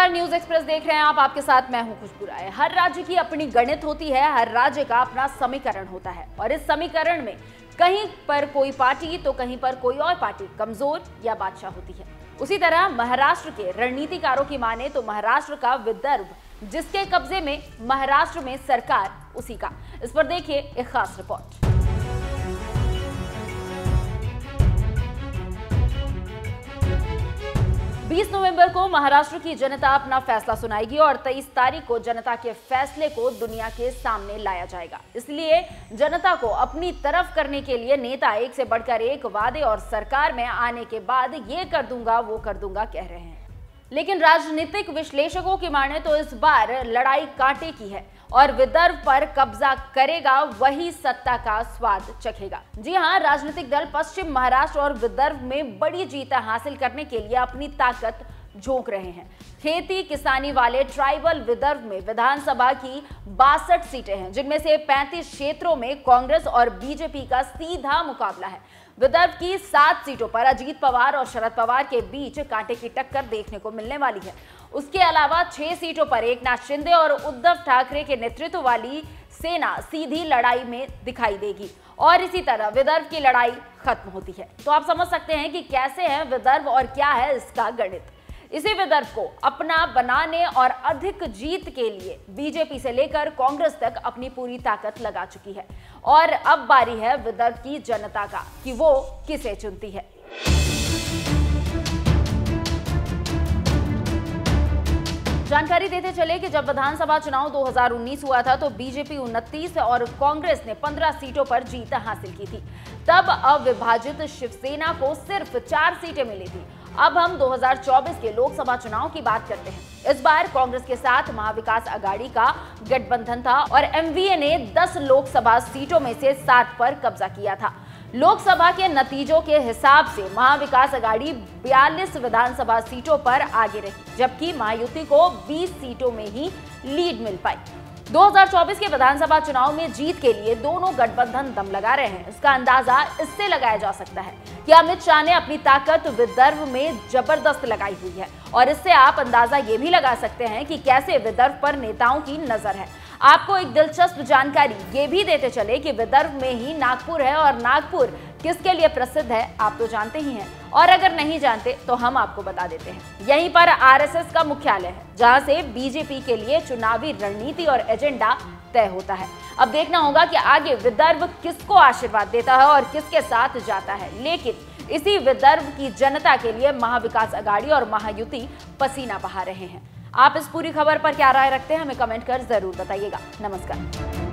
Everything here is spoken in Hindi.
नमस्कार, न्यूज एक्सप्रेस देख रहे हैं आप। आपके साथ मैं हूं खुशबू राय। हर राज्य की अपनी गणित होती है, हर राज्य का अपना समीकरण होता है और इस समीकरण में कहीं पर कोई पार्टी तो कहीं पर कोई और पार्टी कमजोर या बादशाह होती है। उसी तरह महाराष्ट्र के रणनीतिकारों की माने तो महाराष्ट्र का विदर्भ जिसके कब्जे में, महाराष्ट्र में सरकार उसी का। इस पर देखिए एक खास रिपोर्ट। 20 नवंबर को महाराष्ट्र की जनता अपना फैसला सुनाएगी और 23 तारीख को जनता के फैसले को दुनिया के सामने लाया जाएगा। इसलिए जनता को अपनी तरफ करने के लिए नेता एक से बढ़कर एक वादे और सरकार में आने के बाद ये कर दूंगा वो कर दूंगा कह रहे हैं। लेकिन राजनीतिक विश्लेषकों की माने तो इस बार लड़ाई कांटे की है और विदर्भ पर कब्जा करेगा वही सत्ता का स्वाद चखेगा। जी हां, राजनीतिक दल पश्चिम महाराष्ट्र और विदर्भ में बड़ी जीत हासिल करने के लिए अपनी ताकत झोंक रहे हैं। खेती किसानी वाले ट्राइबल विदर्भ में विधानसभा की 62 सीटें हैं, जिनमें से 35 क्षेत्रों में कांग्रेस और बीजेपी का सीधा मुकाबला है। विदर्भ की 7 सीटों पर अजीत पवार और शरद पवार के बीच कांटे की टक्कर देखने को मिलने वाली है। उसके अलावा 6 सीटों पर एकनाथ शिंदे और उद्धव ठाकरे के नेतृत्व वाली सेना सीधी लड़ाई में दिखाई देगी और इसी तरह विदर्भ की लड़ाई खत्म होती है। तो आप समझ सकते हैं कि कैसे है विदर्भ और क्या है इसका गणित। इसी विदर्भ को अपना बनाने और अधिक जीत के लिए बीजेपी से लेकर कांग्रेस तक अपनी पूरी ताकत लगा चुकी है और अब बारी है विदर्भ की जनता का कि वो किसे चुनती है। जानकारी देते चले कि जब विधानसभा चुनाव 2019 हुआ था तो बीजेपी 29 और कांग्रेस ने 15 सीटों पर जीत हासिल की थी। तब अविभाजित शिवसेना को सिर्फ 4 सीटें मिली थी। अब हम 2024 के लोकसभा चुनाव की बात करते हैं। इस बार कांग्रेस के साथ महाविकास आघाड़ी का गठबंधन था और एमवीए ने 10 लोकसभा सीटों में से 7 पर कब्जा किया था। लोकसभा के नतीजों के हिसाब से महाविकास आघाड़ी 42 विधानसभा सीटों पर आगे रही, जबकि महायुति को 20 सीटों में ही लीड मिल पाई। 2024 के विधानसभा चुनाव में जीत के लिए दोनों गठबंधन दम लगा रहे हैं। इसका अंदाजा इससे लगाया जा सकता है कि अमित शाह ने अपनी ताकत विदर्भ में जबरदस्त लगाई हुई है और इससे आप अंदाजा ये भी लगा सकते हैं कि कैसे विदर्भ पर नेताओं की नजर है। आपको एक दिलचस्प जानकारी ये भी देते चले कि विदर्भ में ही नागपुर है और नागपुर किसके लिए प्रसिद्ध है आप तो जानते ही हैं, और अगर नहीं जानते तो हम आपको बता देते हैं। यहीं पर आरएसएस का मुख्यालय है, जहां से बीजेपी के लिए चुनावी रणनीति और एजेंडा तय होता है। अब देखना होगा कि आगे विदर्भ किसको आशीर्वाद देता है और किसके साथ जाता है। लेकिन इसी विदर्भ की जनता के लिए महाविकास आघाड़ी और महायुति पसीना बहा रहे हैं। आप इस पूरी खबर पर क्या राय रखते हैं हमें कमेंट कर जरूर बताइएगा। नमस्कार।